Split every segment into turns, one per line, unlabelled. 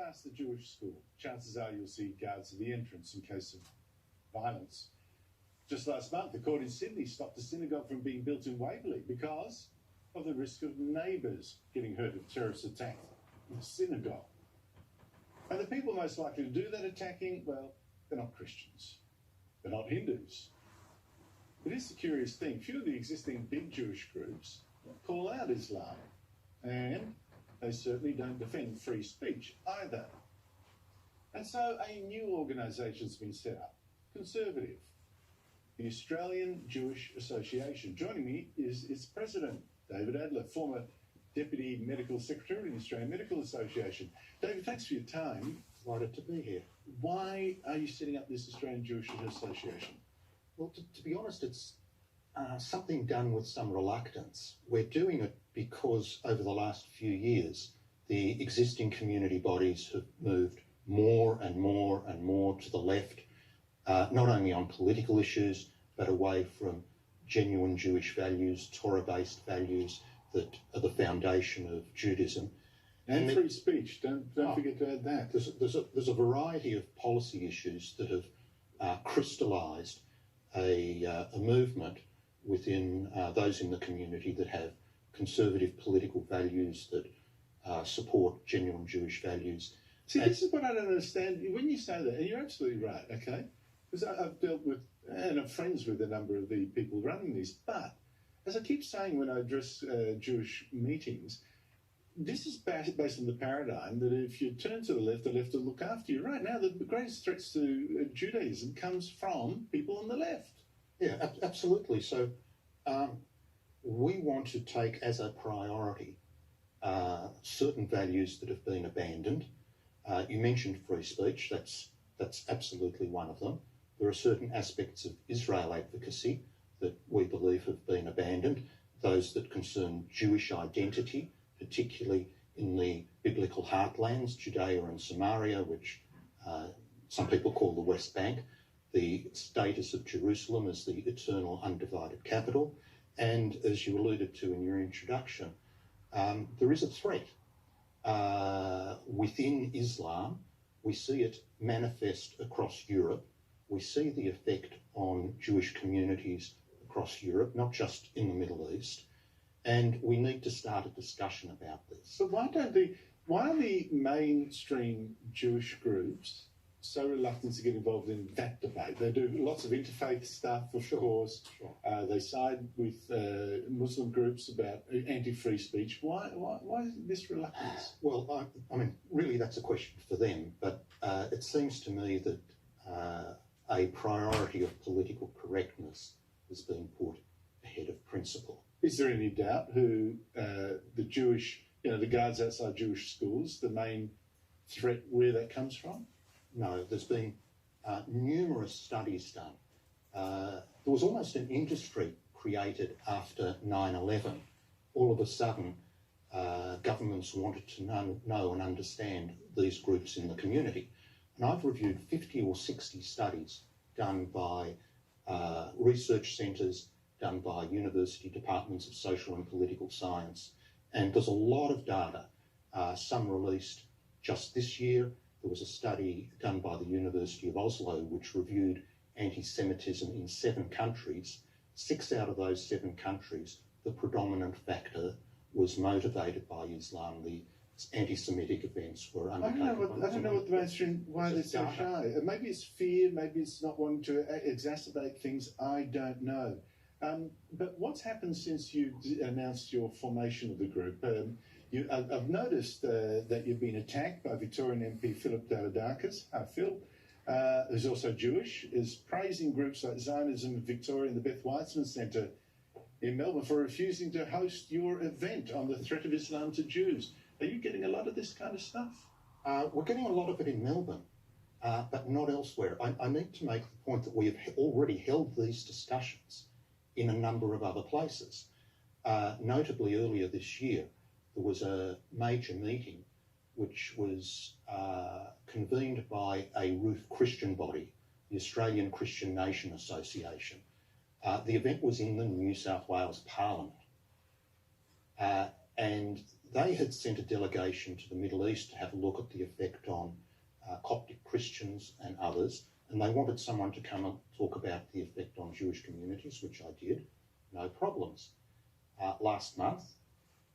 past the Jewish school, chances are you'll see guards at the entrance in case of violence. Just last month, the court in Sydney stopped a synagogue from being built in Waverley because of the risk of neighbours getting hurt of terrorist attack in the synagogue. And the people most likely to do that attacking, well, they're not Christians. They're not Hindus. It is a curious thing. Few of the existing big Jewish groups call out Islam, and they certainly don't defend free speech either. And so a new organisation's been set up, conservative, the Australian Jewish Association. Joining me is its president, David Adler, former Deputy Medical Secretary of the Australian Medical Association. David, thanks for your time.
Delighted to be here.
Why are you setting up this Australian Jewish Association?
Well, to be honest, it's something done with some reluctance. We're doing it because over the last few years, the existing community bodies have moved more and more and more to the left, not only on political issues, but away from genuine Jewish values, Torah-based values that are the foundation of Judaism.
And free speech, don't forget to add that.
There's a variety of policy issues that have crystallised a movement within those in the community that have conservative political values that support genuine Jewish values.
See, this is what I don't understand. When you say that, and you're absolutely right, okay? Because I've dealt with, and I'm friends with a number of the people running these, but as I keep saying when I address Jewish meetings, this is based on the paradigm that if you turn to the left will look after you. Right now, the greatest threats to Judaism comes from people on the left.
Yeah, absolutely. So we want to take as a priority certain values that have been abandoned. You mentioned free speech. That's absolutely one of them. There are certain aspects of Israel advocacy that we believe have been abandoned, those that concern Jewish identity, particularly in the biblical heartlands, Judea and Samaria, which some people call the West Bank, the status of Jerusalem as the eternal undivided capital, and as you alluded to in your introduction, there is a threat within Islam. We see it manifest across Europe. We see the effect on Jewish communities across Europe, not just in the Middle East. And we need to start a discussion about this.
But why are the mainstream Jewish groups so reluctant to get involved in that debate? They do lots of interfaith stuff, of course. Sure. They side with Muslim groups about anti-free speech. Why this reluctance?
Well, I mean, really that's a question for them. But it seems to me that a priority of political correctness has been put ahead of principle.
Is there any doubt who the Jewish, the guards outside Jewish schools, the main threat, where that comes from?
No, there's been numerous studies done. There was almost an industry created after 9/11. All of a sudden, governments wanted to know and understand these groups in the community. And I've reviewed 50 or 60 studies done by research centres, done by university departments of social and political science. And there's a lot of data, some released just this year. There was a study done by the University of Oslo which reviewed anti-Semitism in 7 countries. 6 out of those 7 countries, the predominant factor was motivated by Islam. The anti-Semitic events were undertaken.
I don't know what the mainstream, why they're so shy. Maybe it's fear, maybe it's not wanting to exacerbate things, I don't know. But what's happened since you announced your formation of the group? I've noticed that you've been attacked by Victorian MP Philip Davidakis, Phil, who's also Jewish, is praising groups like Zionism in Victoria and the Beth Weitzman Centre in Melbourne for refusing to host your event on the threat of Islam to Jews. Are you getting a lot of this kind of stuff?
We're getting a lot of it in Melbourne, but not elsewhere. I need to make the point that we have already held these discussions in a number of other places. Notably, earlier this year, there was a major meeting which was convened by a roof Christian body, the Australian Christian Nation Association. The event was in the New South Wales Parliament. And they had sent a delegation to the Middle East to have a look at the effect on Coptic Christians and others, and they wanted someone to come and talk about the effect on Jewish communities, which I did, no problems. Last month,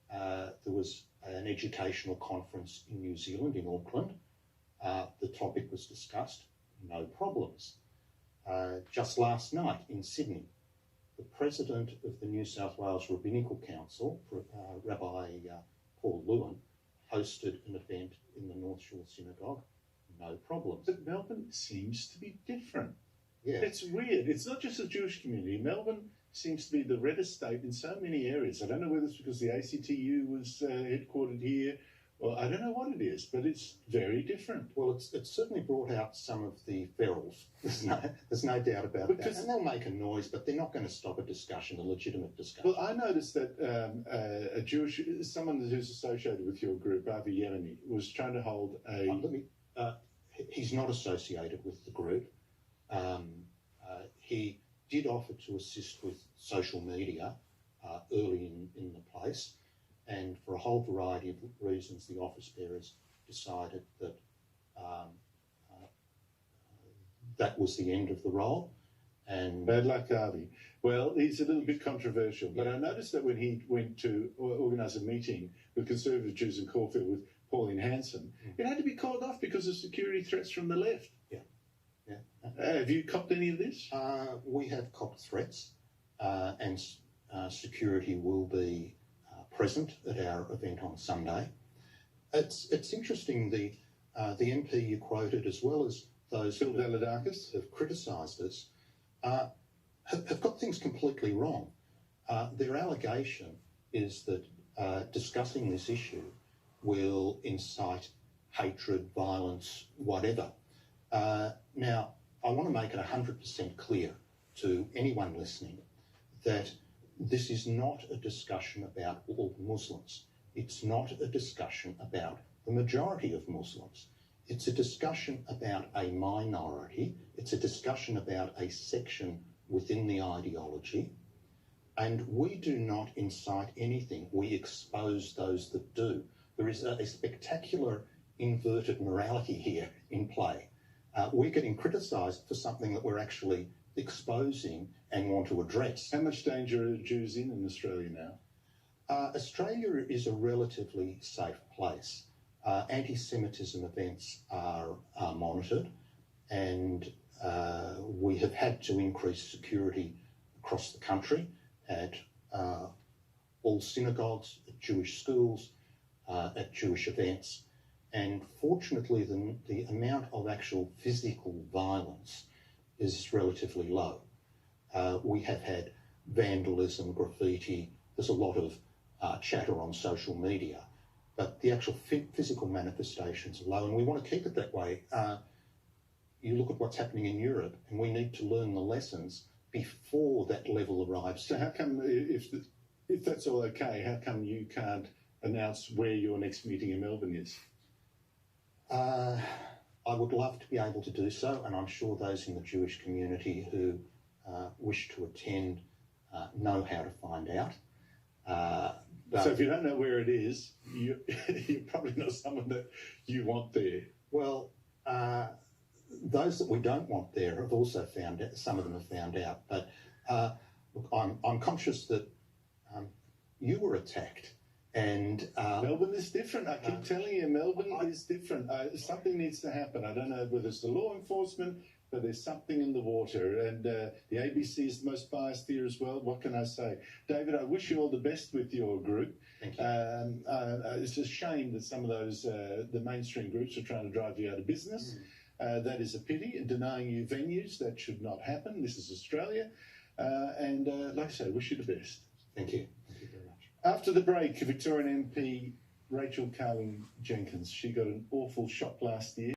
there was an educational conference in New Zealand, in Auckland. The topic was discussed, no problems. Just last night in Sydney, the president of the New South Wales Rabbinical Council, Rabbi Paul Lewin, hosted an event in the North Shore Synagogue, no problems.
But Melbourne seems to be different.
Yeah.
It's weird. It's not just a Jewish community. Melbourne seems to be the reddest state in so many areas. I don't know whether it's because the ACTU was headquartered here, or I don't know what it is, but it's very different.
Well, it's certainly brought out some of the ferals. There's no doubt about that. And they'll make a noise, but they're not going to stop a discussion, a legitimate discussion.
Well, I noticed that someone who's associated with your group, Avi Yemeni, was trying to hold a...
he's not associated with the group. He did offer to assist with social media early in the place, and for a whole variety of reasons, the office bearers decided that that was the end of the role. And
bad luck, Avi. Well, he's a little bit controversial, but I noticed that when he went to organise a meeting with Conservative Jews in Caulfield with Pauline Hanson, it had to be called off because of security threats from the left. Have you copped any of this?
We have copped threats, and security will be present at our event on Sunday. It's interesting, the MP you quoted, as well as those
Phil Valadakis,
have criticised us, have got things completely wrong. Their allegation is that discussing this issue will incite hatred, violence, whatever. Now, I want to make it 100% clear to anyone listening that this is not a discussion about all Muslims. It's not a discussion about the majority of Muslims. It's a discussion about a minority. It's a discussion about a section within the ideology. And we do not incite anything. We expose those that do. There is a spectacular inverted morality here in play. We're getting criticised for something that we're actually exposing and want to address.
How much danger are Jews in Australia now?
Australia is a relatively safe place. Anti-Semitism events are monitored, and we have had to increase security across the country at all synagogues, at Jewish schools, at Jewish events. And fortunately, the amount of actual physical violence is relatively low. We have had vandalism, graffiti. There's a lot of chatter on social media, but the actual physical manifestations are low, and we want to keep it that way. You look at what's happening in Europe, and we need to learn the lessons before that level arrives.
So how come, if that's all okay, how come you can't announce where your next meeting in Melbourne is?
I would love to be able to do so, and I'm sure those in the Jewish community who wish to attend know how to find out.
So if you don't know where it is, you're probably not someone that you want there.
Well, those that we don't want there have also found out, some of them have found out, but look, I'm conscious that you were attacked. And
Melbourne is different. I keep telling you, Melbourne is different. Something needs to happen. I don't know whether it's the law enforcement, but there's something in the water. And the ABC is the most biased here as well. What can I say? David, I wish you all the best with your group.
Thank you.
It's a shame that some of those, the mainstream groups are trying to drive you out of business. That is a pity. And denying you venues, that should not happen. This is Australia. And like I say, wish you the best.
Thank you.
After the break, Victorian MP Rachel Carling Jenkins, she got an awful shock last year.